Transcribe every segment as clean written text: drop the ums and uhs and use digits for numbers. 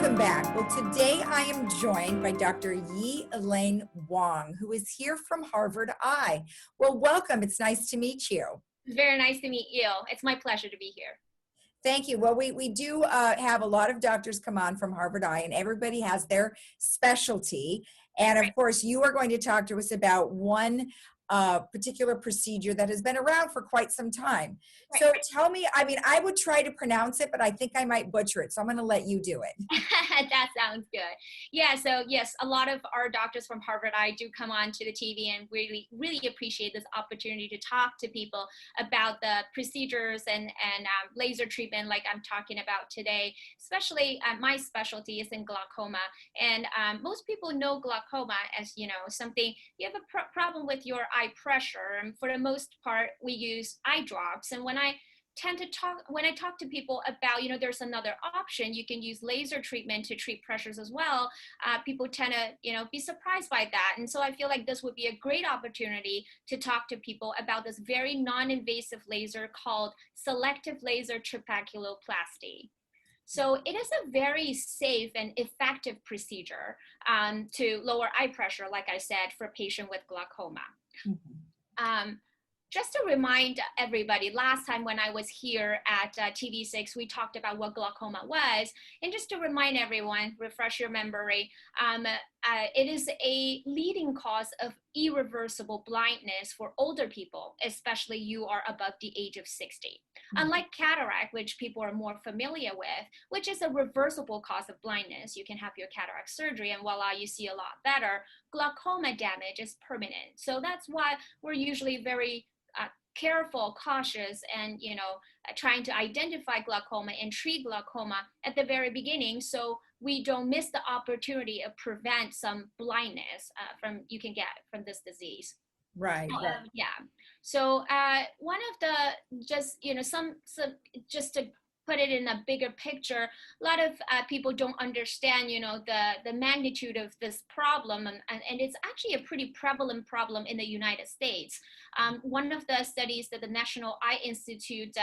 Welcome back. Well, today I am joined by Dr. Yi Elaine Wong, who is here from Harvard Eye. Well, welcome. It's nice to meet you. Very nice to meet you. It's my pleasure to be here. Thank you. Well, we do have a lot of doctors come on from Harvard Eye, and everybody has their specialty. And of course, you are going to talk to us about one particular procedure that has been around for quite some time. Right. So tell me, I mean, I would try to pronounce it, but I think I might butcher it. So I'm going to let you do it. That sounds good. Yeah, so yes, a lot of our doctors from Harvard Eye do come on to the TV and really appreciate this opportunity to talk to people about the procedures and laser treatment like I'm talking about today. Especially my specialty is in glaucoma. And most people know glaucoma as, you know, something, you have a problem with your eye pressure. And for the most part, we use eye drops. And when I talk to people about, you know, there's another option, you can use laser treatment to treat pressures as well. People tend to, you know, be surprised by that. And so I feel like this would be a great opportunity to talk to people about this very non-invasive laser called selective laser trabeculoplasty. So it is a very safe and effective procedure to lower eye pressure, like I said, for a patient with glaucoma. Mm-hmm. Just to remind everybody, last time when I was here at TV6, we talked about what glaucoma was. And just to remind everyone, refresh your memory, it is a leading cause of irreversible blindness for older people, especially you are above the age of 60. Mm-hmm. Unlike cataract, which people are more familiar with, which is a reversible cause of blindness, you can have your cataract surgery and voila, you see a lot better. Glaucoma damage is permanent. So that's why we're usually very careful, cautious, and, you know, trying to identify glaucoma and treat glaucoma at the very beginning, so we don't miss the opportunity of prevent some blindness you can get from this disease. Right. Yeah. So one of the just to put it in a bigger picture, a lot of people don't understand, you know, the magnitude of this problem, and it's actually a pretty prevalent problem in the United States. One of the studies that the National Eye Institute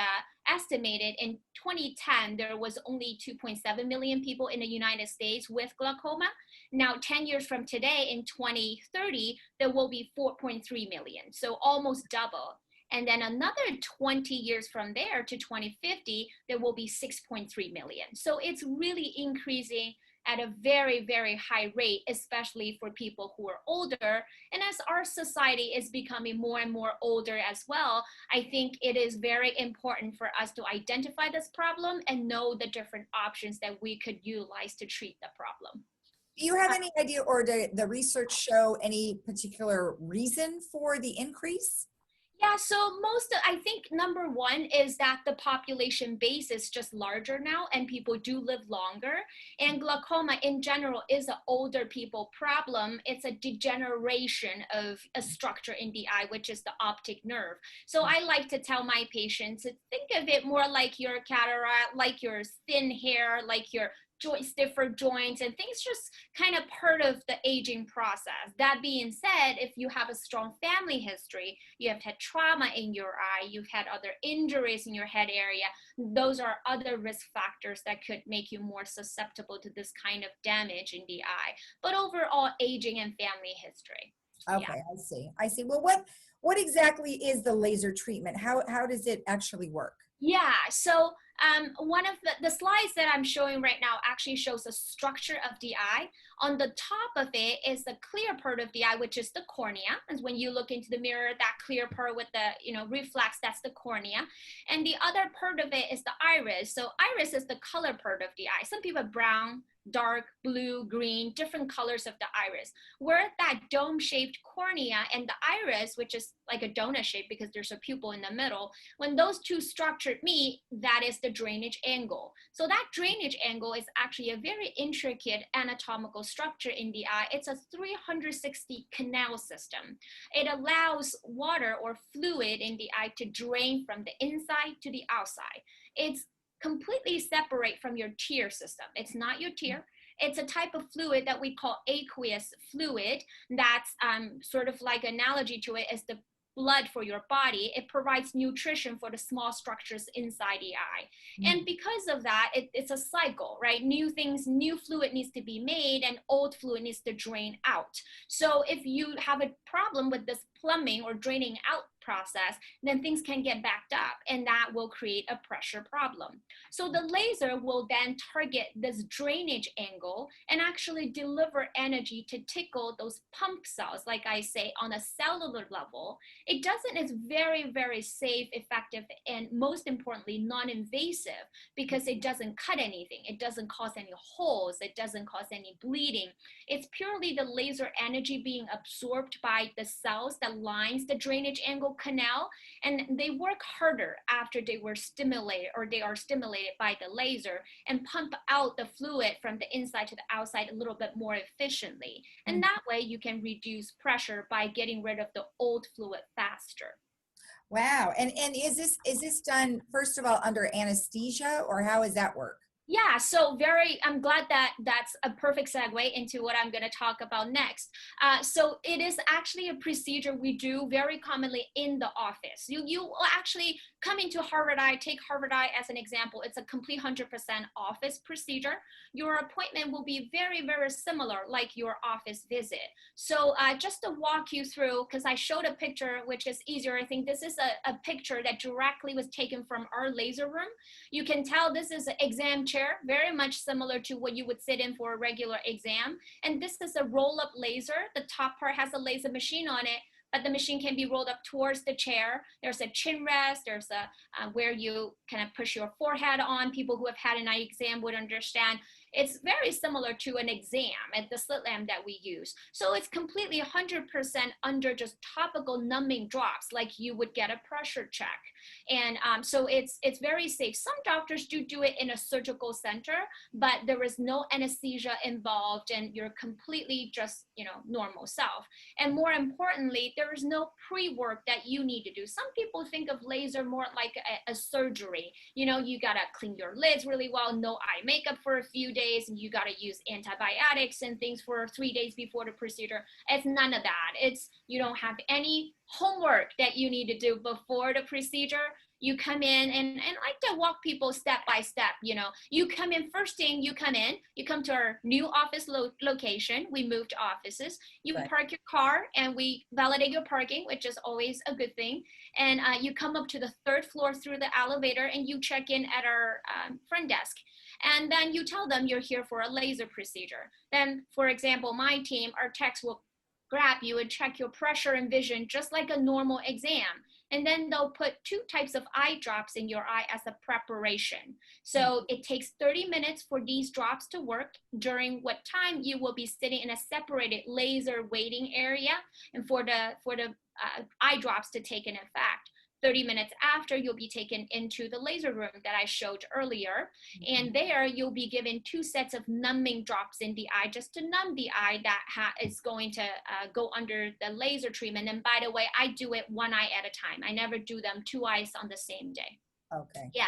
estimated in 2010, there was only 2.7 million people in the United States with glaucoma. Now, 10 years from today, in 2030, there will be 4.3 million, so almost double. And then another 20 years from there to 2050, there will be 6.3 million. So it's really increasing at a very, very high rate, especially for people who are older. And as our society is becoming more and more older as well, I think it is very important for us to identify this problem and know the different options that we could utilize to treat the problem. Do you have any idea, or did the research show any particular reason for the increase? Yeah, so I think number one is that the population base is just larger now and people do live longer. And glaucoma in general is an older people problem. It's a degeneration of a structure in the eye, which is the optic nerve. So I like to tell my patients to think of it more like your cataract, like your thin hair, like your stiffer joints, and things just kind of part of the aging process. That being said, if you have a strong family history, you have had trauma in your eye, you've had other injuries in your head area, those are other risk factors that could make you more susceptible to this kind of damage in the eye. But overall, aging and family history. Okay, yeah. I see. Well, what exactly is the laser treatment? How does it actually work? Yeah, so one of the slides that I'm showing right now actually shows the structure of the eye. On the top of it is the clear part of the eye, which is the cornea. And when you look into the mirror, that clear part with the, you know, reflex, that's the cornea. And the other part of it is the iris. So iris is the color part of the eye. Some people have brown, dark, blue, green, different colors of the iris. Where that dome-shaped cornea and the iris, which is like a donut shape because there's a pupil in the middle, when those two structures meet, that is the drainage angle. So that drainage angle is actually a very intricate anatomical structure in the eye. It's a 360 canal system. It allows water or fluid in the eye to drain from the inside to the outside. It's completely separate from your tear system. It's not your tear. It's a type of fluid that we call aqueous fluid. That's sort of like analogy to it is the blood for your body, it provides nutrition for the small structures inside the eye. And because of that, it's a cycle, right? New fluid needs to be made and old fluid needs to drain out. So if you have a problem with this plumbing or draining out process, then things can get backed up and that will create a pressure problem. So the laser will then target this drainage angle and actually deliver energy to tickle those pump cells, like I say, on a cellular level. It's very, very safe, effective, and most importantly, non-invasive because it doesn't cut anything. It doesn't cause any holes. It doesn't cause any bleeding. It's purely the laser energy being absorbed by the cells that lines the drainage angle canal, and they work harder after they were stimulated or they are stimulated by the laser and pump out the fluid from the inside to the outside a little bit more efficiently. And that way you can reduce pressure by getting rid of the old fluid faster. Wow. And is this done, first of all, under anesthesia, or how does that work? Yeah, so I'm glad that that's a perfect segue into what I'm going to talk about next. So it is actually a procedure we do very commonly in the office. You will actually come into Harvard Eye, take Harvard Eye as an example. It's a complete 100% office procedure. Your appointment will be very, very similar like your office visit. So just to walk you through, because I showed a picture, which is easier. I think this is a picture that directly was taken from our laser room. You can tell this is an exam chair, very much similar to what you would sit in for a regular exam. And this is a roll-up laser. The top part has a laser machine on it, but the machine can be rolled up towards the chair. There's a chin rest. There's a where you kind of push your forehead on. People who have had an eye exam would understand. It's very similar to an exam at the slit lamp that we use. So it's completely 100% under just topical numbing drops like you would get a pressure check. And so it's very safe. Some doctors do it in a surgical center, but there is no anesthesia involved and you're completely just, normal self. And more importantly, there is no pre-work that you need to do. Some people think of laser more like a surgery. You got to clean your lids really well, no eye makeup for a few days, and you got to use antibiotics and things for 3 days before the procedure. It's none of that. You don't have any homework that you need to do before the procedure. You come in and I like to walk people step by step. You come in, first thing you come to our new office location. We moved offices. You park your car and we validate your parking, which is always a good thing. And you come up to the 3rd floor through the elevator and you check in at our front desk. And then you tell them you're here for a laser procedure. Then, for example, my team, our techs will grab you and check your pressure and vision just like a normal exam. And then they'll put 2 types of eye drops in your eye as a preparation. So it takes 30 minutes for these drops to work, during what time you will be sitting in a separated laser waiting area and for the eye drops to take an effect. 30 minutes after, you'll be taken into the laser room that I showed earlier. And there you'll be given 2 sets of numbing drops in the eye just to numb the eye that is going to go under the laser treatment. And by the way, I do it 1 eye at a time. I never do them 2 eyes on the same day. Okay. Yeah.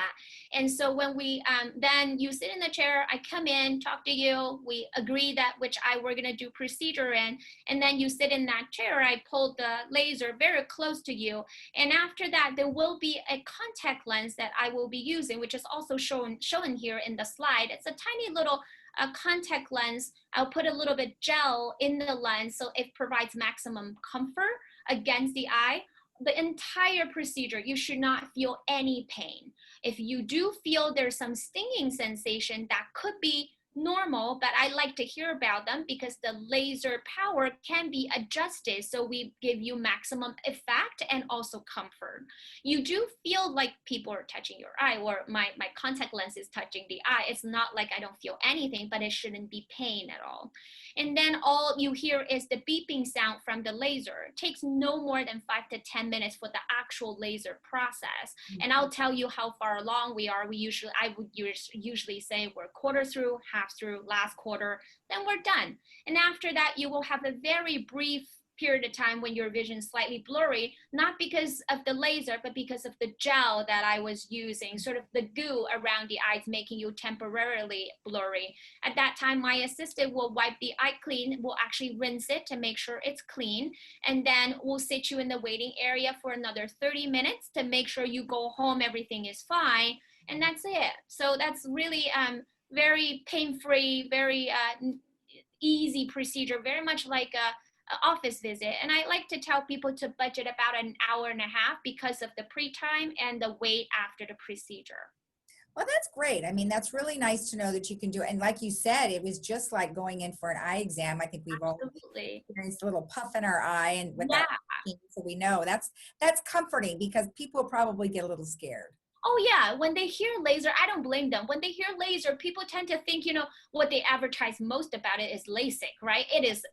And so when we, then you sit in the chair, I come in, talk to you, we agree that which eye we're going to do procedure in, and then you sit in that chair, I pull the laser very close to you. And after that, there will be a contact lens that I will be using, which is also shown here in the slide. It's a tiny little contact lens. I'll put a little bit gel in the lens so it provides maximum comfort against the eye. The entire procedure, you should not feel any pain. If you do feel there's some stinging sensation, that could be normal, but I like to hear about them because the laser power can be adjusted so we give you maximum effect and also comfort. You do feel like people are touching your eye, or my contact lens is touching the eye. It's not like I don't feel anything, but it shouldn't be pain at all. And then all you hear is the beeping sound from the laser. It takes no more than 5 to 10 minutes for the actual laser process. And I'll tell you how far along we are. I would usually say we're quarter through, half through, last quarter, then we're done. And after that, you will have a very brief period of time when your vision is slightly blurry, not because of the laser, but because of the gel that I was using, sort of the goo around the eyes, making you temporarily blurry. At that time, my assistant will wipe the eye clean, will actually rinse it to make sure it's clean, and then we'll sit you in the waiting area for another 30 minutes to make sure you go home, everything is fine, and that's it. So that's really very pain-free, very easy procedure, very much like a office visit. And I like to tell people to budget about an hour and a half because of the pre-time and the wait after the procedure. Well, that's great. I mean, that's really nice to know that you can do it. And like you said, it was just like going in for an eye exam. I think we've all Absolutely. experienced a little puff in our eye, and with Yeah. that, so we know that's comforting, because people probably get a little scared. Oh yeah, when they hear laser, I don't blame them. When they hear laser, people tend to think, what they advertise most about it is LASIK, right?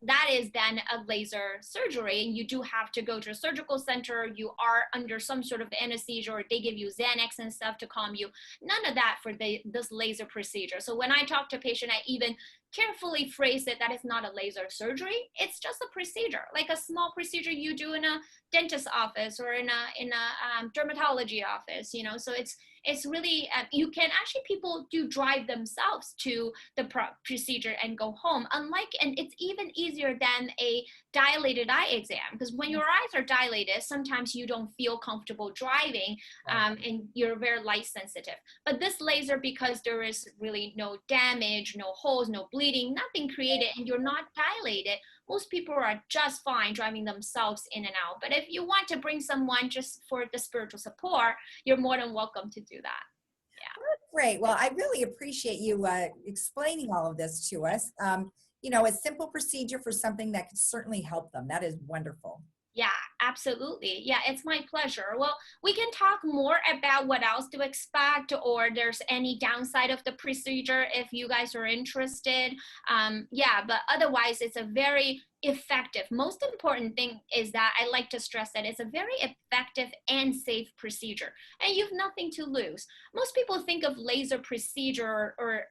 That is then a laser surgery, and you do have to go to a surgical center. You are under some sort of anesthesia, or they give you Xanax and stuff to calm you. None of that for this laser procedure. So when I talk to a patient, I even carefully phrase it that it's not a laser surgery. It's just a procedure, like a small procedure you do in a dentist's office or in a dermatology office. So it's really you can actually, people do drive themselves to the procedure and go home. And it's even easier than a dilated eye exam, because when your eyes are dilated, sometimes you don't feel comfortable driving, and you're very light sensitive. But this laser, because there is really no damage, no holes, no bleeding, nothing created, and you're not dilated, most people are just fine driving themselves in and out. But if you want to bring someone just for the spiritual support, you're more than welcome to do that. Yeah. Great. Well, I really appreciate you explaining all of this to us. A simple procedure for something that could certainly help them. That is wonderful. Yeah, absolutely. Yeah, it's my pleasure. Well, we can talk more about what else to expect, or there's any downside of the procedure if you guys are interested. But otherwise, it's a very effective. Most important thing is that I like to stress that it's a very effective and safe procedure, and you've nothing to lose. Most people think of laser procedure or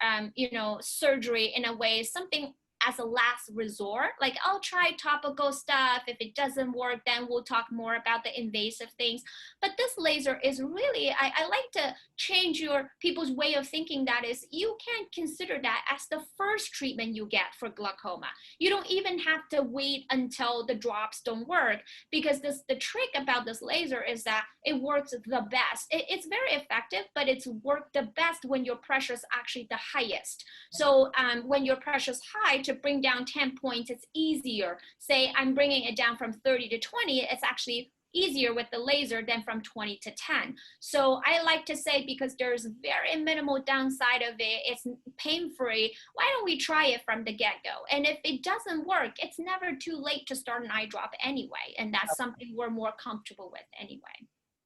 surgery in a way something as a last resort, like I'll try topical stuff. If it doesn't work, then we'll talk more about the invasive things. But this laser is really, I like to change your people's way of thinking. That is, you can consider that as the first treatment you get for glaucoma. You don't even have to wait until the drops don't work, because the trick about this laser is that it works the best. It's very effective, but it's worked the best when your pressure is actually the highest. So when your pressure is high, to bring down 10 points, it's easier. Say I'm bringing it down from 30 to 20, it's actually easier with the laser than from 20 to 10. So I like to say, because there's very minimal downside of it, it's pain-free, why don't we try it from the get-go? And if it doesn't work, it's never too late to start an eye drop anyway. And that's something we're more comfortable with anyway.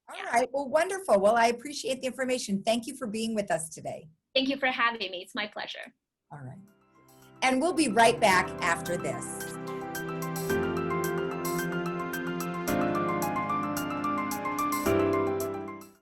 All right. Well, wonderful. Well, I appreciate the information. Thank you for being with us today. Thank you for having me. It's my pleasure. All right. And we'll be right back after this.